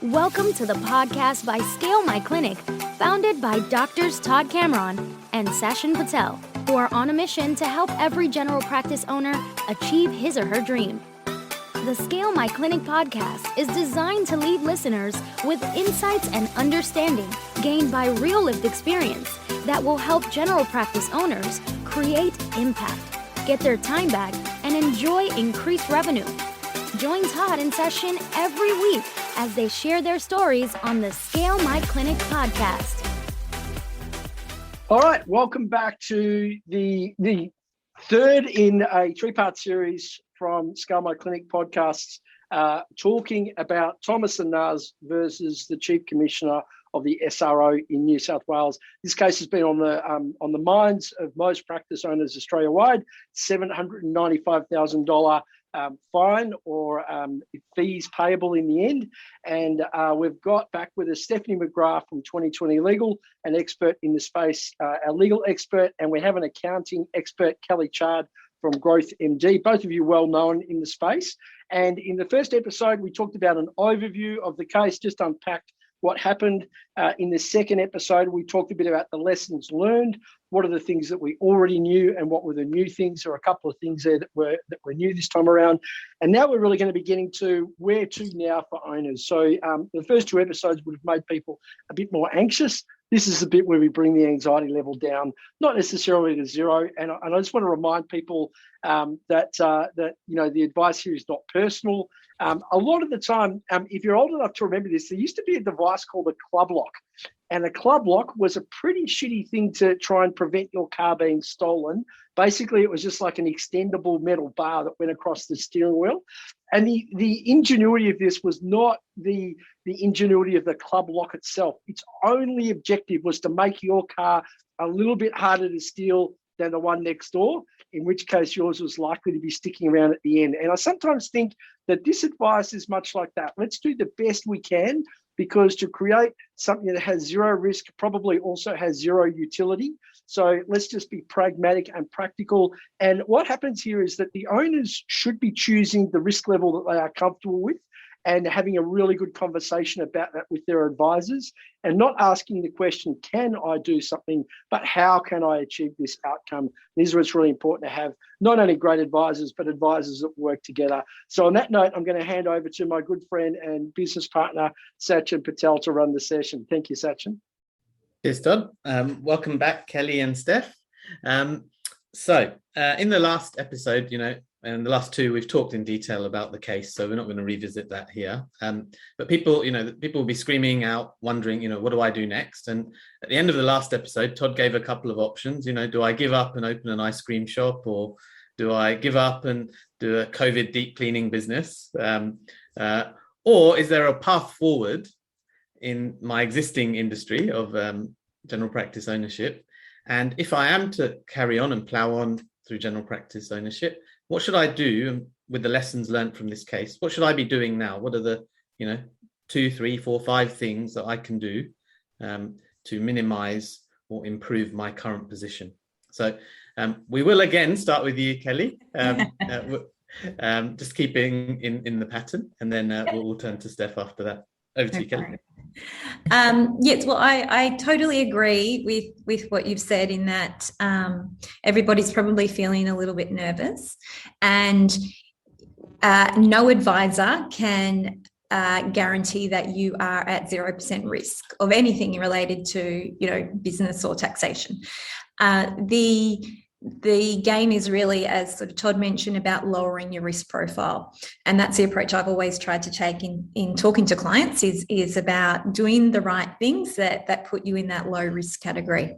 Welcome to the podcast by Scale My Clinic, founded by Doctors Todd Cameron and Sachin Patel, who are on a mission to help every general practice owner achieve his or her dream. The Scale My Clinic podcast is designed to leave listeners with insights and understanding gained by real-lived experience that will help general practice owners create impact, get their time back, and enjoy increased revenue. Join Todd and Sachin every week as they share their stories on the Scale My Clinic podcast. All right, welcome back to the third in a three-part series from Scale My Clinic podcasts, talking about Thomas and Naz versus the Chief Commissioner of the SRO in New South Wales. This case has been on the minds of most practice owners Australia-wide. $795,000 fine or fees payable in the end. And we've got back with us Stephanie McGrath from 2020 Legal, an expert in the space, our legal expert, and we have an accounting expert, Kelly Chard from GrowthMD, both of you well known in the space. And in the first episode, we talked about an overview of the case, just unpacked what happened. In the second episode, we talked a bit about the lessons learned. What are the things that we already knew and what were the new things? There are a couple of things there that were new this time around. And now we're really going to be getting to where to now for owners. So the first two episodes would have made people a bit more anxious. This is the bit where we bring the anxiety level down, not necessarily to zero. And I just want to remind people that the advice here is not personal. A lot of the time, if you're old enough to remember this, there used to be a device called a club lock. And a club lock was a pretty shitty thing to try and prevent your car being stolen. Basically, it was just like an extendable metal bar that went across the steering wheel. And the ingenuity of this was not the ingenuity of the club lock itself. Its only objective was to make your car a little bit harder to steal than the one next door, in which case yours was likely to be sticking around at the end. And I sometimes think that this advice is much like that. Let's do the best we can, because to create something that has zero risk probably also has zero utility. So let's just be pragmatic and practical. And what happens here is that the owners should be choosing the risk level that they are comfortable with and having a really good conversation about that with their advisors, and not asking the question, can I do something, but how can I achieve this outcome? This is where it's really important to have not only great advisors, but advisors that work together. So on that note, I'm going to hand over to my good friend and business partner, Sachin Patel, to run the session. Thank you, Sachin. Cheers, Todd. Welcome back, Kelly and Steph. So in the last episode, and the last two, we've talked in detail about the case, so we're not going to revisit that here. But people will be screaming out, wondering, what do I do next? And at the end of the last episode, Todd gave a couple of options. Do I give up and open an ice cream shop, or do I give up and do a COVID deep cleaning business? Or is there a path forward in my existing industry of general practice ownership? And if I am to carry on and plow on through general practice ownership, what should I do with the lessons learned from this case? What should I be doing now? What are the 2, 3, 4, 5 things that I can do to minimize or improve my current position? So we will again start with you, Kelly, just keeping in the pattern, and then we'll turn to Steph after that. Over to you, Kelly. Yes, well, I totally agree with what you've said, in that everybody's probably feeling a little bit nervous, and no advisor can guarantee that you are at 0% risk of anything related to business or taxation. The game is really, as sort of Todd mentioned, about lowering your risk profile. And that's the approach I've always tried to take in talking to clients, is about doing the right things that put you in that low risk category.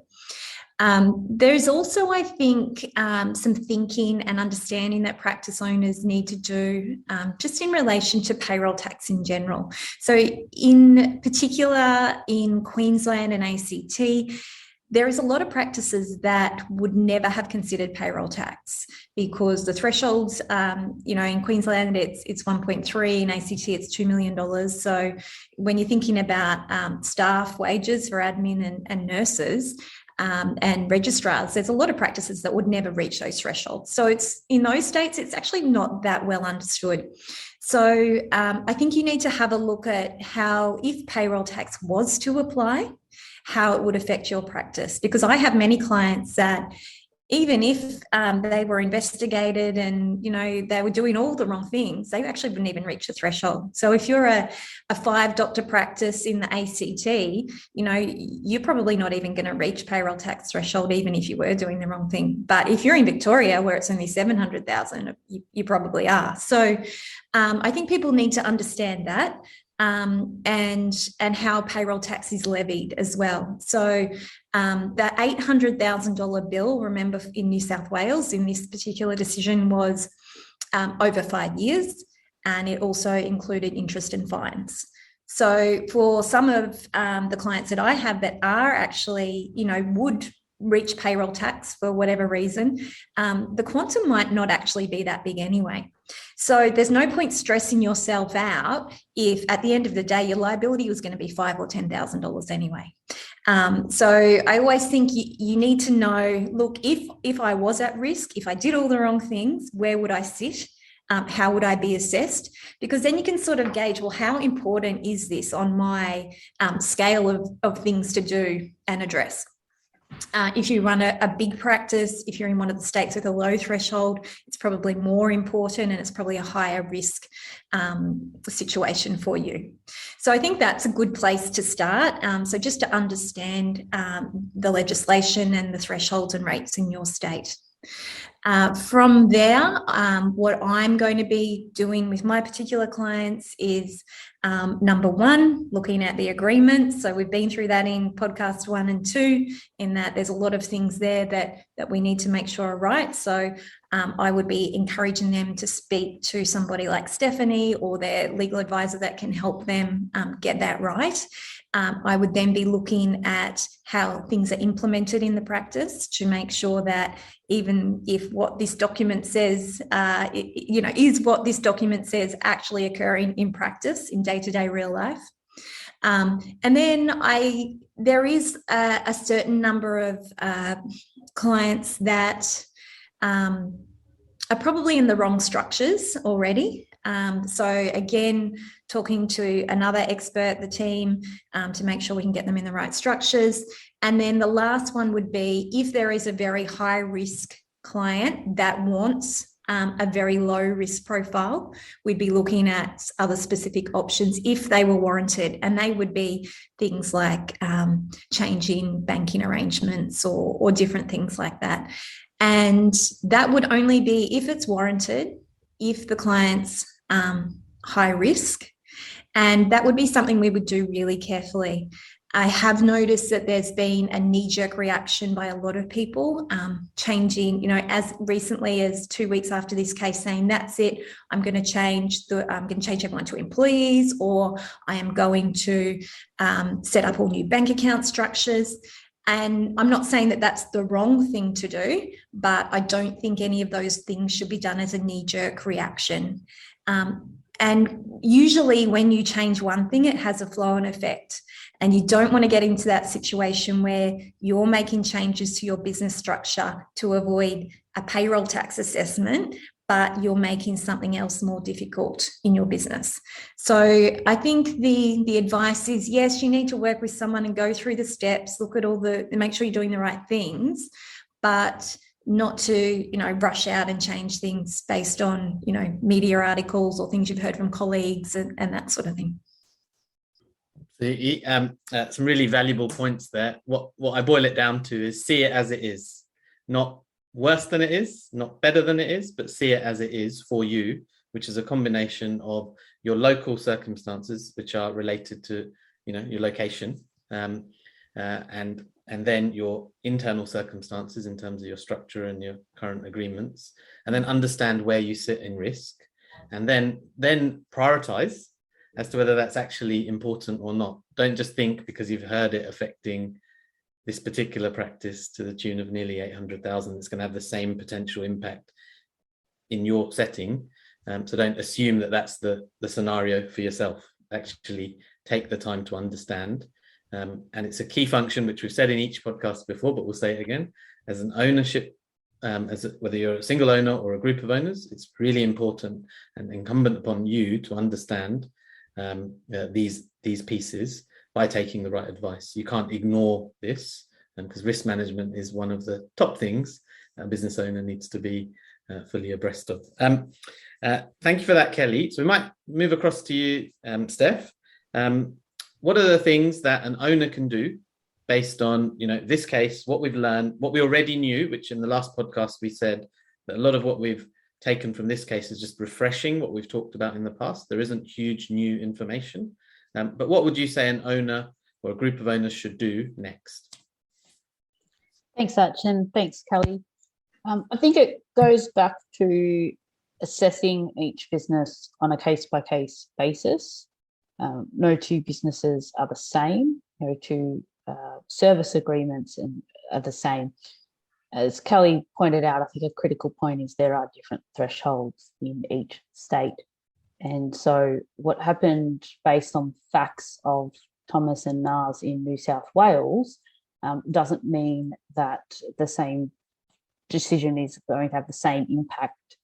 There's also, I think, some thinking and understanding that practice owners need to do just in relation to payroll tax in general. So in particular in Queensland and ACT, there is a lot of practices that would never have considered payroll tax, because the thresholds, in Queensland, it's 1.3, in ACT, it's $2 million. So when you're thinking about staff wages for admin and nurses, and registrars, there's a lot of practices that would never reach those thresholds. So it's in those states, it's actually not that well understood. So I think you need to have a look at how, if payroll tax was to apply, how it would affect your practice. Because I have many clients that even if they were investigated and, they were doing all the wrong things, they actually wouldn't even reach the threshold. So if you're a 5-doctor practice in the ACT, you're probably not even going to reach payroll tax threshold, even if you were doing the wrong thing. But if you're in Victoria, where it's only 700,000, you probably are. So I think people need to understand that. And how payroll tax is levied as well. So that $800,000 bill, remember, in New South Wales in this particular decision was over 5 years, and it also included interest and fines. So for some of the clients that I have that are actually, would reach payroll tax for whatever reason, the quantum might not actually be that big anyway. So there's no point stressing yourself out if at the end of the day your liability was going to be $5,000 or $10,000 anyway. So I always think you need to know, look, if I was at risk, if I did all the wrong things, where would I sit? How would I be assessed? Because then you can sort of gauge, well, how important is this on my scale of things to do and address? If you run a big practice, if you're in one of the states with a low threshold, it's probably more important and it's probably a higher risk situation for you. So I think that's a good place to start. So just to understand the legislation and the thresholds and rates in your state. From there, what I'm going to be doing with my particular clients is number one, looking at the agreement. So we've been through that in podcast 1 and 2, in that there's a lot of things there that we need to make sure are right. So I would be encouraging them to speak to somebody like Stephanie or their legal advisor that can help them get that right. I would then be looking at how things are implemented in the practice to make sure that even if what this document says, is what this document says actually occurring in practice in day-to-day real life. And then there is a certain number of clients that are probably in the wrong structures already. So again, talking to another expert, the team, to make sure we can get them in the right structures. And then the last one would be, if there is a very high risk client that wants a very low risk profile, we'd be looking at other specific options if they were warranted. And they would be things like changing banking arrangements or different things like that. And that would only be if it's warranted, if the client's high risk. And that would be something we would do really carefully. I have noticed that there's been a knee-jerk reaction by a lot of people, changing, as recently as 2 weeks after this case, saying, that's it, I'm going to change everyone to employees, or I am going to set up all new bank account structures. And I'm not saying that that's the wrong thing to do, but I don't think any of those things should be done as a knee-jerk reaction. And usually when you change one thing, it has a flow-on effect. And you don't want to get into that situation where you're making changes to your business structure to avoid a payroll tax assessment, but you're making something else more difficult in your business. So I think the advice is, yes, you need to work with someone and go through the steps, look at make sure you're doing the right things, but not to, rush out and change things based on, media articles or things you've heard from colleagues and that sort of thing. Some really valuable points there. What I boil it down to is see it as it is, not worse than it is, not better than it is, but see it as it is for you, which is a combination of your local circumstances, which are related to, your location, and then your internal circumstances in terms of your structure and your current agreements, and then understand where you sit in risk, and then prioritize as to whether that's actually important or not. Don't just think because you've heard it affecting this particular practice to the tune of nearly 800,000, it's going to have the same potential impact in your setting. So don't assume that that's the scenario for yourself. Actually take the time to understand. And it's a key function, which we've said in each podcast before, but we'll say it again, as an ownership whether you're a single owner or a group of owners, it's really important and incumbent upon you to understand these pieces by taking the right advice. You can't ignore this, because risk management is one of the top things a business owner needs to be fully abreast of. Thank you for that, Kelly. So we might move across to you, Steph. What are the things that an owner can do based on, this case, what we've learned, what we already knew, which in the last podcast we said that a lot of what we've taken from this case is just refreshing what we've talked about in the past. There isn't huge new information. But what would you say an owner or a group of owners should do next? Thanks, Sachin. Thanks, Kelly. I think it goes back to assessing each business on a case-by-case basis. No two businesses are the same. No two service agreements are the same. As Kelly pointed out, I think a critical point is there are different thresholds in each state. And so what happened based on facts of Thomas and Nas in New South Wales doesn't mean that the same decision is going to have the same impact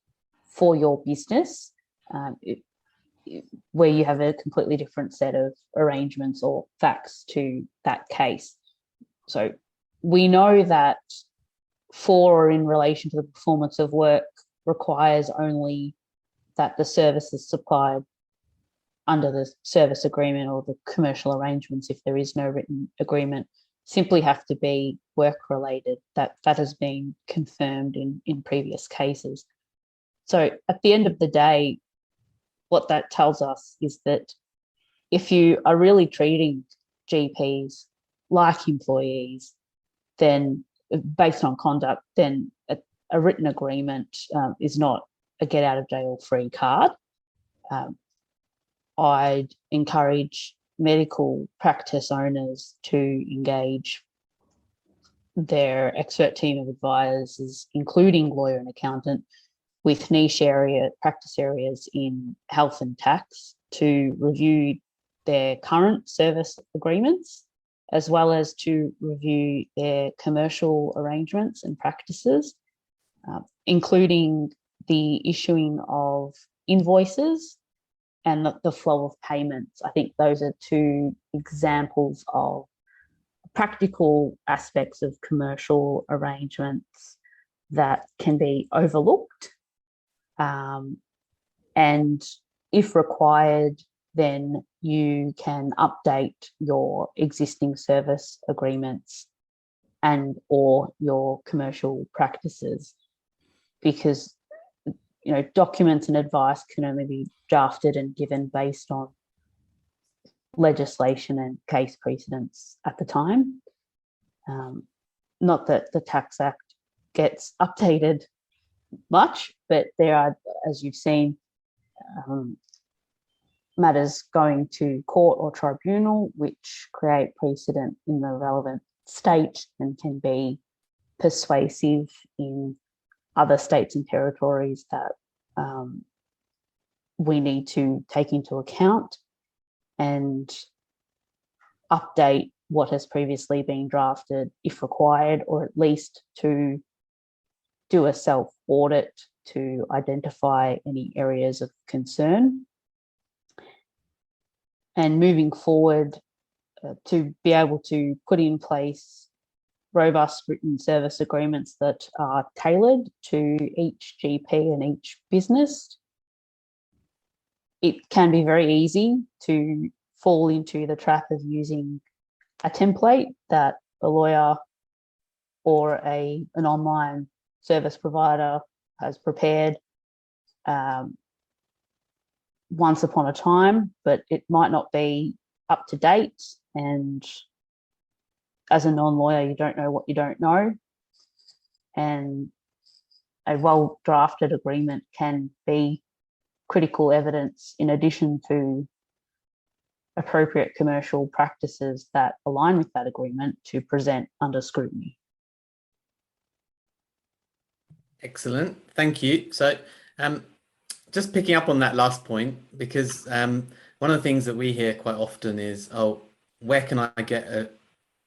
for your business, where you have a completely different set of arrangements or facts to that case. So we know that for or in relation to the performance of work requires only that the services supplied under the service agreement or the commercial arrangements, if there is no written agreement, simply have to be work related. That has been confirmed in previous cases. So at the end of the day, what that tells us is that if you are really treating GPs like employees, then based on conduct, then a written agreement is not a get out of jail free card. I'd encourage medical practice owners to engage their expert team of advisors, including lawyer and accountant, with niche practice areas in health and tax, to review their current service agreements, as well as to review their commercial arrangements and practices, including the issuing of invoices and the flow of payments. I think those are two examples of practical aspects of commercial arrangements that can be overlooked. And if required, then you can update your existing service agreements and or your commercial practices, because documents and advice can only be drafted and given based on legislation and case precedents at the time. Not that the Tax Act gets updated much, but there are, as you've seen, matters going to court or tribunal which create precedent in the relevant state and can be persuasive in other states and territories that we need to take into account and update what has previously been drafted if required, or at least to do a self-audit to identify any areas of concern. And moving forward, to be able to put in place robust written service agreements that are tailored to each GP and each business. It can be very easy to fall into the trap of using a template that a lawyer or an online service provider has prepared once upon a time, but it might not be up to date. And as a non-lawyer, you don't know what you don't know. And a well-drafted agreement can be critical evidence in addition to appropriate commercial practices that align with that agreement to present under scrutiny. Excellent, thank you. So just picking up on that last point, because one of the things that we hear quite often is, oh, where can I get a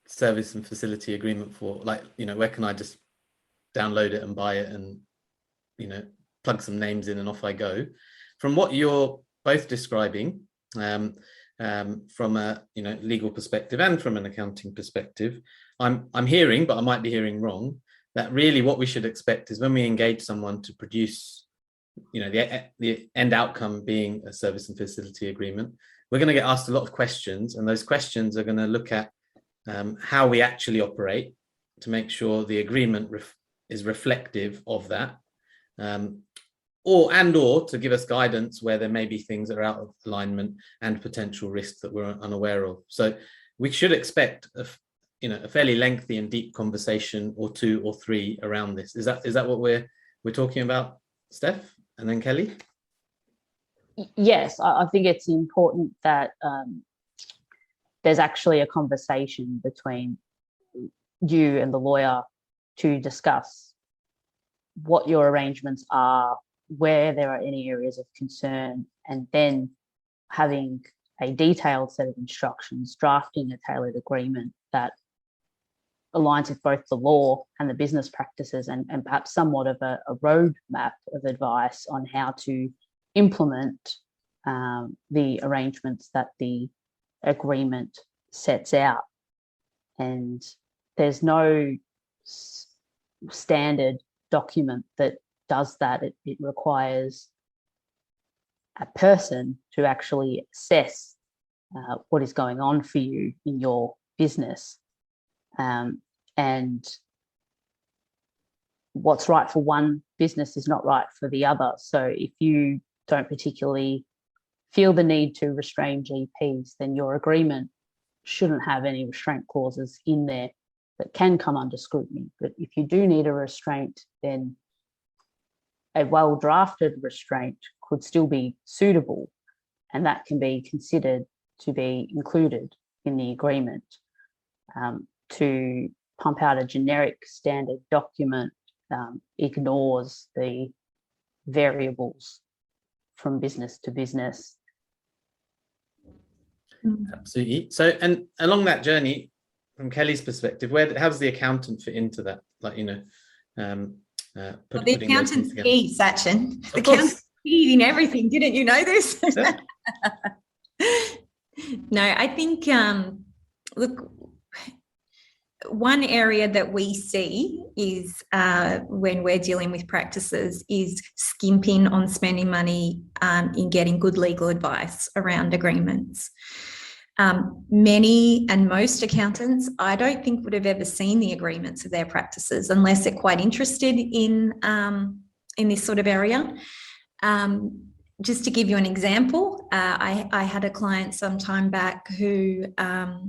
service and facility agreement for? Like, where can I just download it and buy it and, you know, plug some names in and off I go. From what you're both describing, from a, you know, legal perspective and from an accounting perspective, I'm hearing, but I might be hearing wrong, that really what we should expect is when we engage someone to produce, you know, the end outcome being a service and facility agreement, we're going to get asked a lot of questions, and those questions are going to look at how we actually operate to make sure the agreement is reflective of that, or to give us guidance where there may be things that are out of alignment and potential risks that we're unaware of. So we should expect a fairly lengthy and deep conversation or two or three around this. Is that what we're talking about, Steph, and then Kelly? Yes, I think it's important that there's actually a conversation between you and the lawyer to discuss what your arrangements are, where there are any areas of concern, and then having a detailed set of instructions, drafting a tailored agreement that aligns with both the law and the business practices, and perhaps somewhat of a roadmap of advice on how to implement the arrangements that the agreement sets out. And there's no standard document that does that. It requires a person to actually assess what is going on for you in your business, and what's right for one business is not right for the other. So if you don't particularly feel the need to restrain GPs, then your agreement shouldn't have any restraint clauses in there that can come under scrutiny. But if you do need a restraint, then a well-drafted restraint could still be suitable, and that can be considered to be included in the agreement. To pump out a generic standard document ignores the variables from business to business. Absolutely. So, and along that journey, from Kelly's perspective, how's the accountant fit into that? Like, you know, the accountant's key, Sachin. The accountant's key in everything. Didn't you know this? Yeah. No, I think, look, one area that we see is when we're dealing with practices is skimping on spending money in getting good legal advice around agreements. Many and most accountants, I don't think would have ever seen the agreements of their practices unless they're quite interested in this sort of area. Just to give you an example, I had a client some time back who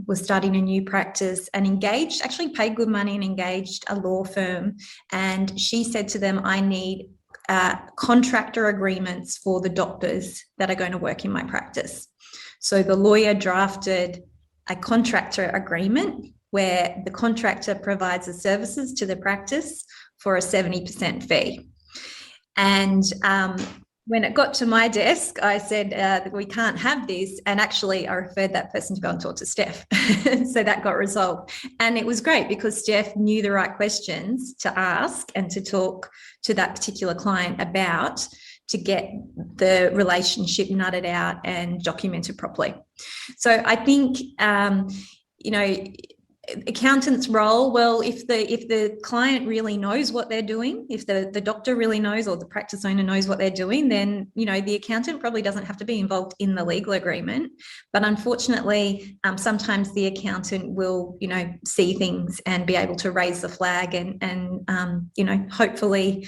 was starting a new practice and actually paid good money and engaged a law firm. And she said to them, I need contractor agreements for the doctors that are going to work in my practice. So the lawyer drafted a contractor agreement where the contractor provides the services to the practice for a 70% fee. And when it got to my desk, I said, we can't have this. And actually, I referred that person to go and talk to Steph. So that got resolved. And it was great because Steph knew the right questions to ask and to talk to that particular client about to get the relationship nutted out and documented properly. So I think, accountant's role, well, if the client really knows what they're doing, if the doctor really knows or the practice owner knows what they're doing, then the accountant probably doesn't have to be involved in the legal agreement. But unfortunately, sometimes the accountant will see things and be able to raise the flag and hopefully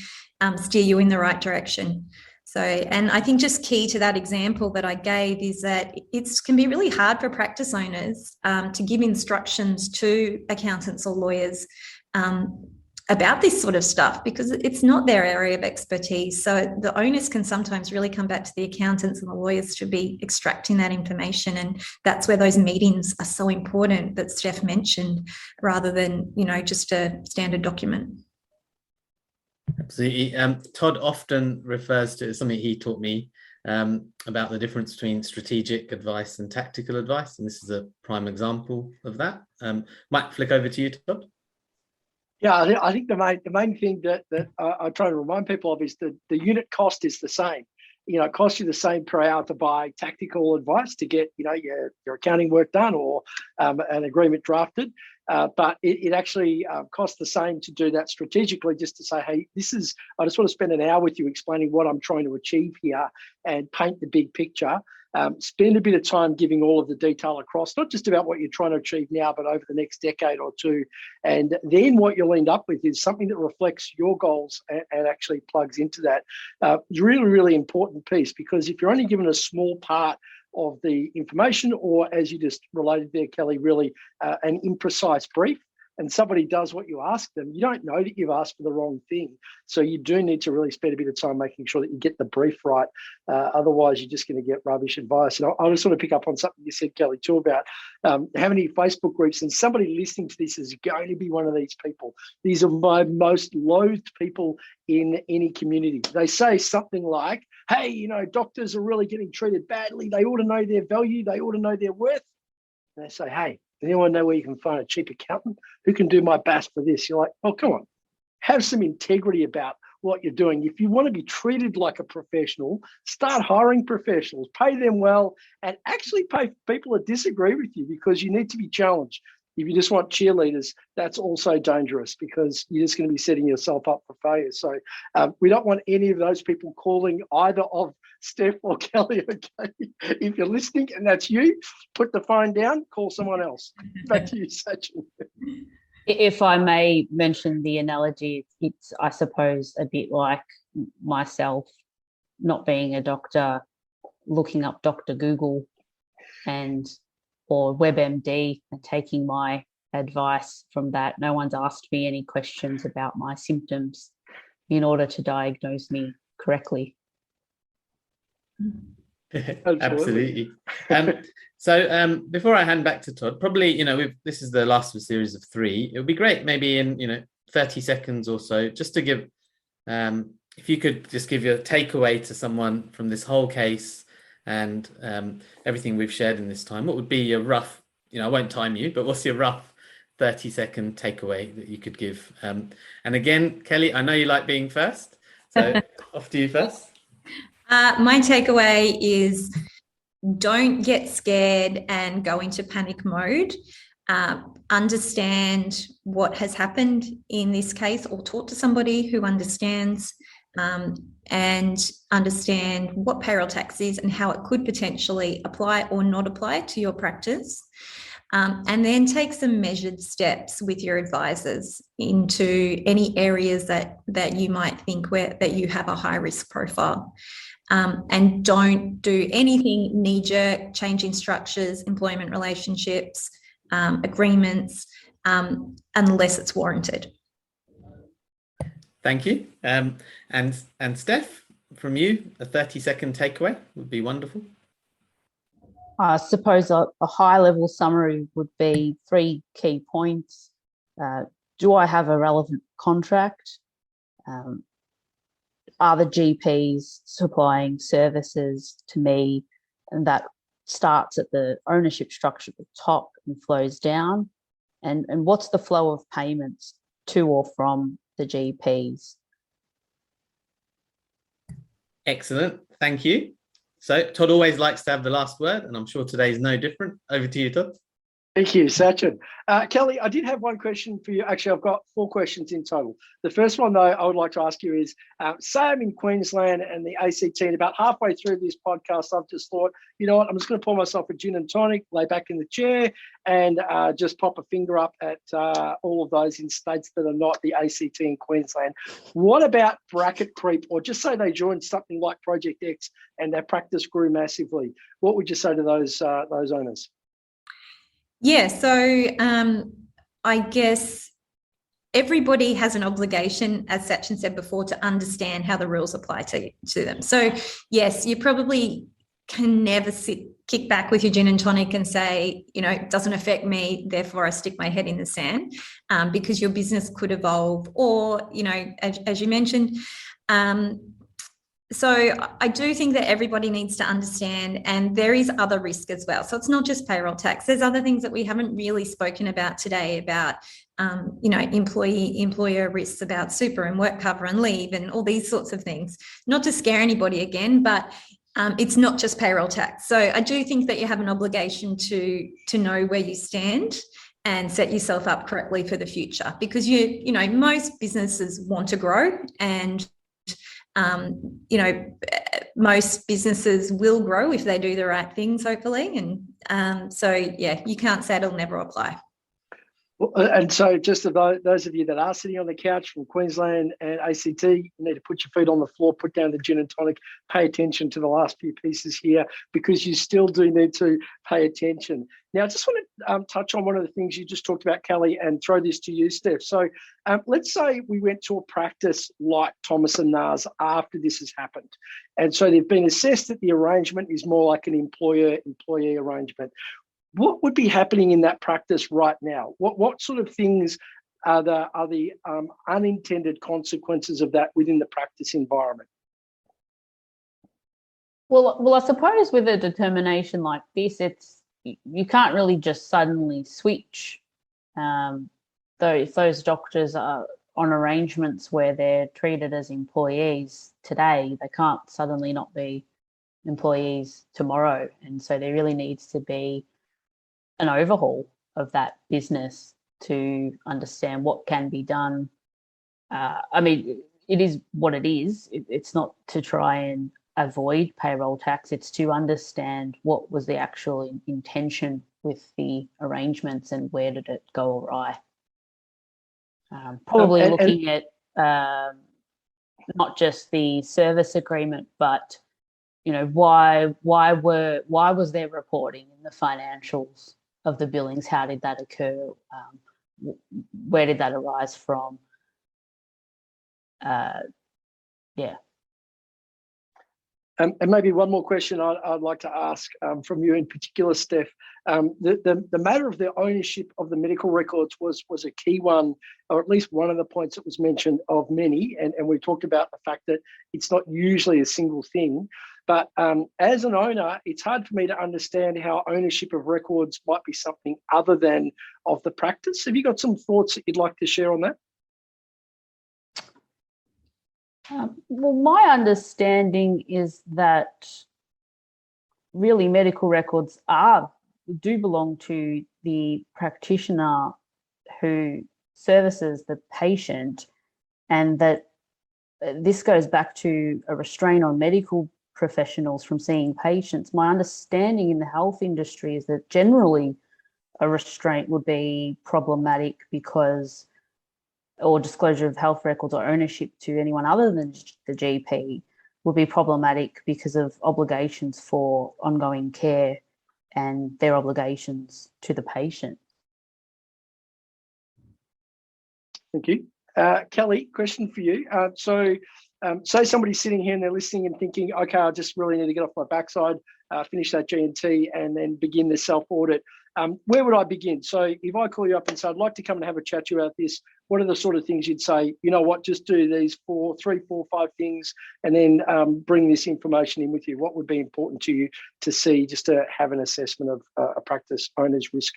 steer you in the right direction. So, and I think just key to that example that I gave is that it can be really hard for practice owners to give instructions to accountants or lawyers about this sort of stuff because it's not their area of expertise. So the onus can sometimes really come back to the accountants and the lawyers to be extracting that information. And that's where those meetings are so important that Steph mentioned rather than, just a standard document. Absolutely. Todd often refers to something he taught me about the difference between strategic advice and tactical advice. And this is a prime example of that. Might flick over to you, Todd. Yeah, I think the main thing that I try to remind people of is that the unit cost is the same. It costs you the same per hour to buy tactical advice to get your accounting work done or an agreement drafted, but it actually costs the same to do that strategically. Just to say, hey, I just want to spend an hour with you explaining what I'm trying to achieve here and paint the big picture. Spend a bit of time giving all of the detail across, not just about what you're trying to achieve now, but over the next decade or two. And then what you'll end up with is something that reflects your goals and actually plugs into that. It's really, really important piece, because if you're only given a small part of the information, or as you just related there, Kelly, really an imprecise brief, and somebody does what you ask them, you don't know that you've asked for the wrong thing. So you do need to really spend a bit of time making sure that you get the brief right. Otherwise, you're just going to get rubbish advice. And I'll just sort of pick up on something you said, Kelly, too, about how many Facebook groups, and somebody listening to this is going to be one of these people. These are my most loathed people in any community. They say something like, hey, doctors are really getting treated badly. They ought to know their value. They ought to know their worth. And they say, hey, does anyone know where you can find a cheap accountant who can do my best for this? You're like, oh, come on. Have some integrity about what you're doing. If you want to be treated like a professional, start hiring professionals, pay them well, and actually pay people that disagree with you, because you need to be challenged. If you just want cheerleaders, that's also dangerous, because you're just going to be setting yourself up for failure. So we don't want any of those people calling either of Steph or Kelly. Okay, if you're listening and that's you, put the phone down, call someone else. Back to you, Sachin. If I may mention the analogy, it's, I suppose, a bit like myself not being a doctor, looking up Dr. Google or WebMD and taking my advice from that. No one's asked me any questions about my symptoms in order to diagnose me correctly. Absolutely. So before I hand back to Todd, probably, this is the last of a series of 3. It would be great maybe in, 30 seconds or so, just to give, if you could just give your takeaway to someone from this whole case and everything we've shared in this time. What would be your rough, I won't time you, but what's your rough 30-second takeaway that you could give? And again, Kelly, I know you like being first, so off to you first. My takeaway is, don't get scared and go into panic mode. Understand what has happened in this case, or talk to somebody who understands, and understand what payroll tax is and how it could potentially apply or not apply to your practice. And then take some measured steps with your advisors into any areas that you might think that you have a high risk profile. And don't do anything knee-jerk, changing structures, employment relationships, agreements, unless it's warranted. Thank you. And Steph, from you, a 30-second takeaway would be wonderful. I suppose a high-level summary would be 3 key points. Do I have a relevant contract? Are the GPs supplying services to me? And that starts at the ownership structure at the top and flows down. And what's the flow of payments to or from the GPs? Excellent. Thank you. So Todd always likes to have the last word, and I'm sure today's no different. Over to you, Todd. Thank you, Sachin. Kelly, I did have one question for you. Actually, I've got 4 questions in total. The first one, though, I would like to ask you is, say I'm in Queensland and the ACT, and about halfway through this podcast, I've just thought, you know what, I'm just going to pour myself a gin and tonic, lay back in the chair, and just pop a finger up at all of those in states that are not the ACT in Queensland. What about bracket creep? Or just say they joined something like Project X and their practice grew massively. What would you say to those owners? Yeah, so I guess everybody has an obligation, as Sachin said before, to understand how the rules apply to them. So yes, you probably can never kick back with your gin and tonic and say, it doesn't affect me, therefore I stick my head in the sand, because your business could evolve, or, as you mentioned, So I do think that everybody needs to understand, and there is other risk as well. So it's not just payroll tax. There's other things that we haven't really spoken about today about, employer risks about super and work cover and leave and all these sorts of things. Not to scare anybody again, but it's not just payroll tax. So I do think that you have an obligation to know where you stand and set yourself up correctly for the future, because most businesses want to grow, and most businesses will grow if they do the right things, hopefully. And you can't say it'll never apply. Well, and so just to those of you that are sitting on the couch from Queensland and ACT, you need to put your feet on the floor, put down the gin and tonic, pay attention to the last few pieces here, because you still do need to pay attention. Now, I just want to touch on one of the things you just talked about, Kelly, and throw this to you, Steph. So let's say we went to a practice like Thomas & Nas after this has happened. And so they've been assessed that the arrangement is more like an employer-employee arrangement. What would be happening in that practice right now? What sort of things are the unintended consequences of that within the practice environment? Well, I suppose with a determination like this, you can't really just suddenly switch. If those doctors are on arrangements where they're treated as employees today, they can't suddenly not be employees tomorrow. And so there really needs to be an overhaul of that business to understand what can be done. It is what it is. It's not to try and avoid payroll tax. It's to understand what was the actual intention with the arrangements and where did it go awry. Looking at not just the service agreement, but why was there reporting in the financials of the billings? How did that occur? Where did that arise from? And maybe one more question I'd like to ask from you in particular, Steph. The matter of the ownership of the medical records was a key one, or at least one of the points that was mentioned of many. And we talked about the fact that it's not usually a single thing. But as an owner, it's hard for me to understand how ownership of records might be something other than of the practice. Have you got some thoughts that you'd like to share on that? Well, my understanding is that really medical records do belong to the practitioner who services the patient, and that this goes back to a restraint on medical professionals from seeing patients. My understanding in the health industry is that generally a restraint would be problematic or disclosure of health records or ownership to anyone other than the GP would be problematic because of obligations for ongoing care and their obligations to the patient. Thank you. Kelly, question for you. Say somebody's sitting here and they're listening and thinking, okay, I just really need to get off my backside, finish that G&T and then begin the self-audit. Where would I begin? So if I call you up and say, I'd like to come and have a chat to you about this, what are the sort of things you'd say, you know what, just do these 3, 4, 5 things and then bring this information in with you? What would be important to you to see just to have an assessment of a practice owner's risk?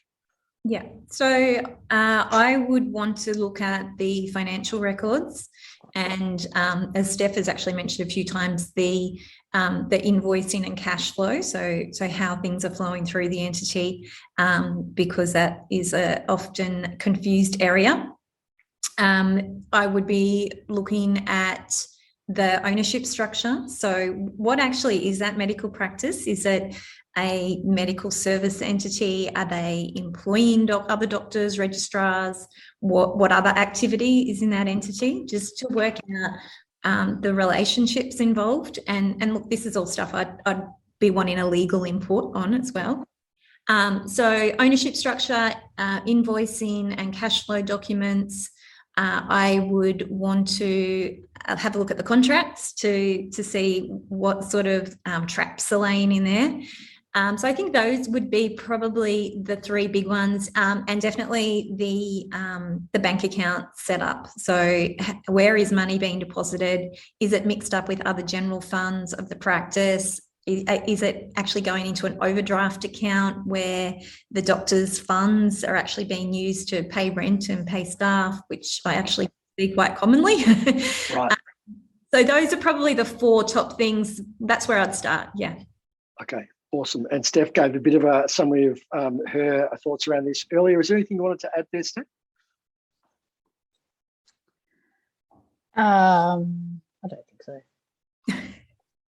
Yeah, so I would want to look at the financial records and as Steph has actually mentioned a few times, the invoicing and cash flow, so how things are flowing through the entity, because that is a often confused area. I would be looking at the ownership structure. So what actually is that medical practice? Is it a medical service entity? Are they employing other doctors, registrars? What other activity is in that entity? Just to work out the relationships involved. And look, this is all stuff I'd be wanting a legal input on as well. So ownership structure, invoicing and cash flow documents. I would want to have a look at the contracts to see what sort of traps are laying in there. So I think those would be probably the three big ones, and definitely the bank account setup. So where is money being deposited? Is it mixed up with other general funds of the practice? Is it actually going into an overdraft account where the doctor's funds are actually being used to pay rent and pay staff, which I actually see quite commonly. Right. So those are probably the four top things. That's where I'd start. Yeah. Okay. Awesome. And Steph gave a bit of a summary of her thoughts around this earlier. Is there anything you wanted to add there, Steph? I don't think so.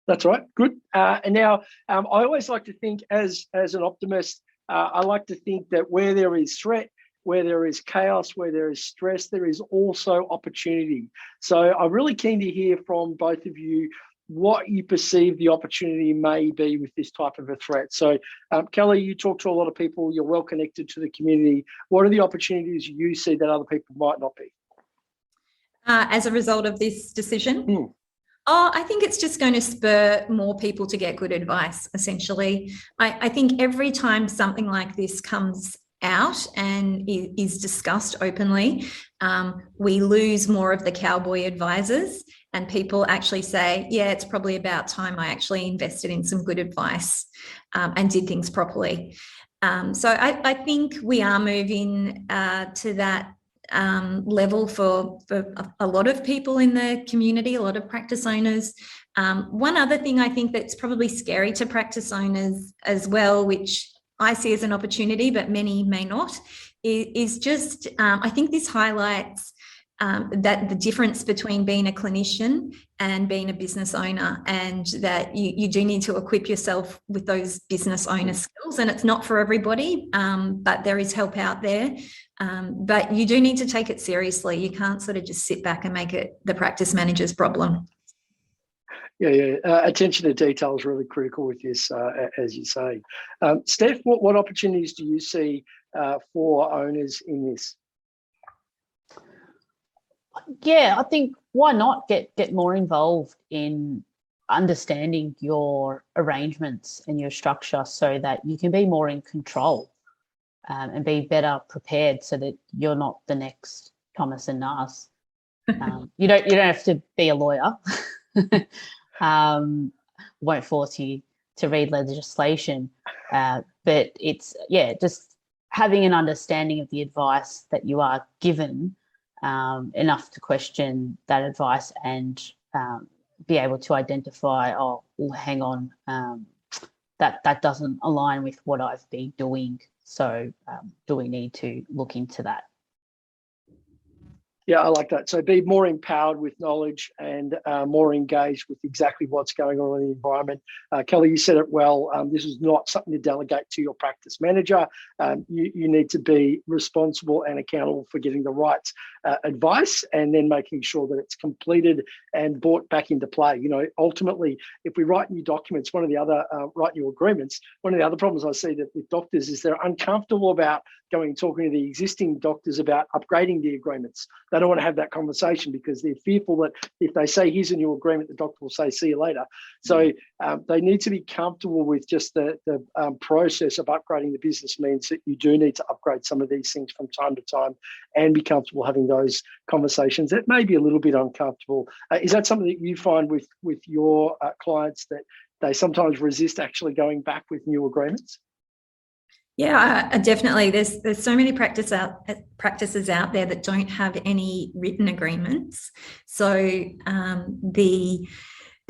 That's right. Good. And now, I always like to think, as an optimist, I like to think that where there is threat, where there is chaos, where there is stress, there is also opportunity. So I'm really keen to hear from both of you what you perceive the opportunity may be with this type of a threat. So, Kelly, you talk to a lot of people, you're well connected to the community. What are the opportunities you see that other people might not be? As a result of this decision? Oh, I think it's just going to spur more people to get good advice, essentially. I think every time something like this comes out and is discussed openly, we lose more of the cowboy advisors, and people actually say, yeah, it's probably about time I actually invested in some good advice and did things properly. So I think we are moving to that level for a lot of people in the community, a lot of practice owners. One other thing I think that's probably scary to practice owners as well, which I see as an opportunity, but many may not, is just, I think this highlights that the difference between being a clinician and being a business owner, and that you do need to equip yourself with those business owner skills. And it's not for everybody, but there is help out there. But you do need to take it seriously. You can't sort of just sit back and make it the practice manager's problem. Yeah. Attention to detail is really critical with this, as you say. Steph, what opportunities do you see for owners in this? Yeah, I think why not get more involved in understanding your arrangements and your structure so that you can be more in control and be better prepared so that you're not the next Thomas and Nas. You don't have to be a lawyer. Won't force you to read legislation, but it's just having an understanding of the advice that you are given, enough to question that advice and be able to identify, oh, well, hang on, that doesn't align with what I've been doing. So do we need to look into that? Yeah, I like that. So be more empowered with knowledge and more engaged with exactly what's going on in the environment. Kelly, you said it well. This is not something to delegate to your practice manager. You need to be responsible and accountable for getting the right advice and then making sure that it's completed and brought back into play. You know, ultimately, if we write new documents, write new agreements, one of the other problems I see that with doctors is they're uncomfortable about going and talking to the existing doctors about upgrading the agreements. They don't want to have that conversation because they're fearful that if they say, here's a new agreement, the doctor will say, see you later. So they need to be comfortable with just the process of upgrading the business means that you do need to upgrade some of these things from time to time and be comfortable having those conversations. That may be a little bit uncomfortable. Is that something that you find with your clients, that they sometimes resist actually going back with new agreements? Yeah, definitely. There's so many practices out there that don't have any written agreements. So the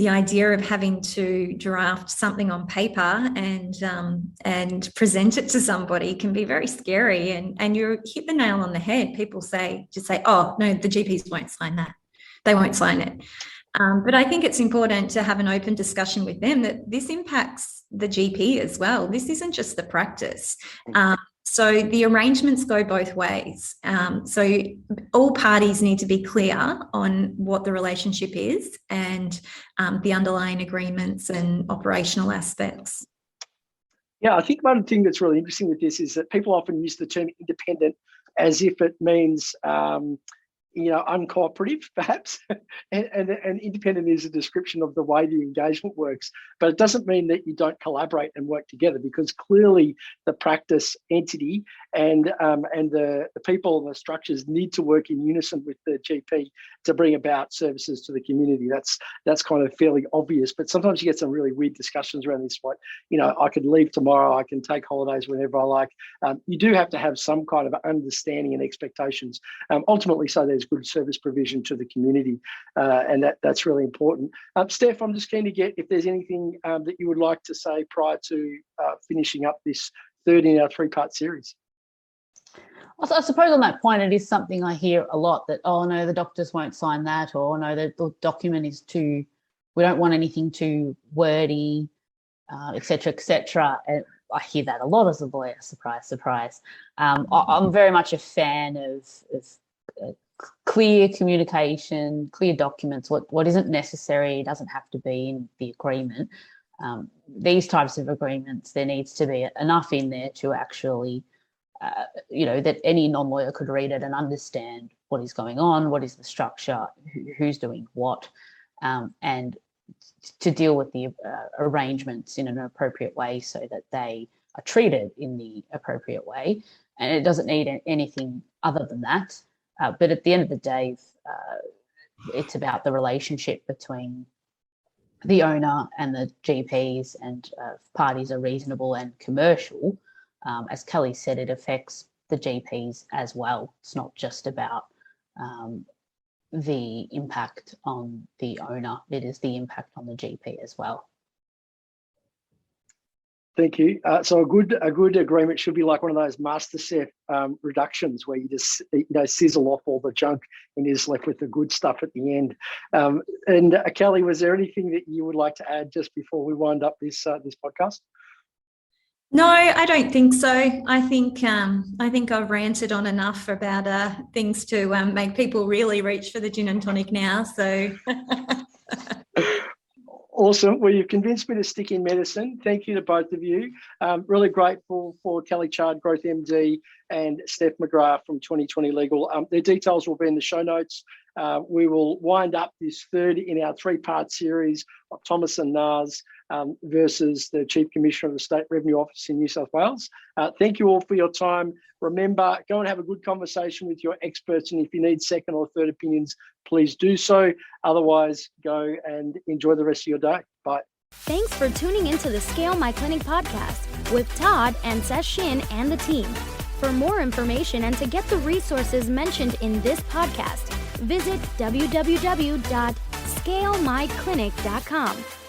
idea of having to draft something on paper and present it to somebody can be very scary. And you hit the nail on the head. People say, oh no, the GPs won't sign that. They won't sign it. But I think it's important to have an open discussion with them that this impacts the GP as well. This isn't just the practice. So the arrangements go both ways. So all parties need to be clear on what the relationship is and the underlying agreements and operational aspects. Yeah, I think one thing that's really interesting with this is that people often use the term independent as if it means uncooperative, perhaps, and independent is a description of the way the engagement works. But it doesn't mean that you don't collaborate and work together, because clearly the practice entity and the people and the structures need to work in unison with the GP to bring about services to the community. That's kind of fairly obvious, but sometimes you get some really weird discussions around this. Like, I could leave tomorrow, I can take holidays whenever I like. You do have to have some kind of understanding and expectations, ultimately, so there's good service provision to the community, and that's really important. Steph, I'm just keen to get if there's anything that you would like to say prior to finishing up this third in our three-part series. I suppose on that point, it is something I hear a lot, that, oh no, the doctors won't sign that, or no, the document is too, we don't want anything too wordy, et cetera, and I hear that a lot as a lawyer. Surprise, surprise. I'm very much a fan of clear communication, clear documents. What isn't necessary doesn't have to be in the agreement. These types of agreements, there needs to be enough in there to actually, that any non-lawyer could read it and understand what is going on, what is the structure, who's doing what, and to deal with the arrangements in an appropriate way so that they are treated in the appropriate way. And it doesn't need anything other than that. But at the end of the day, it's about the relationship between the owner and the GPs, and parties are reasonable and commercial. As Kelly said, it affects the GPs as well. It's not just about the impact on the owner, it is the impact on the GP as well. Thank you. So a good agreement should be like one of those MasterChef reductions where you just sizzle off all the junk and you're just left with the good stuff at the end. And Kelly, was there anything that you would like to add just before we wind up this podcast? No, I don't think so. I think I've ranted on enough about things to make people really reach for the gin and tonic now. So. Awesome. Well, you've convinced me to stick in medicine. Thank you to both of you. Really grateful for Kelly Chard, GrowthMD, and Steph McGrath from 2020 Legal. Their details will be in the show notes. We will wind up this third in our three-part series of Thomas and Nas versus the Chief Commissioner of the State Revenue Office in New South Wales. Thank you all for your time. Remember, go and have a good conversation with your experts, and if you need second or third opinions, please do so. Otherwise, go and enjoy the rest of your day. Bye. Thanks for tuning into the Scale My Clinic podcast with Todd and Seshin and the team. For more information and to get the resources mentioned in this podcast, visit www.scalemyclinic.com.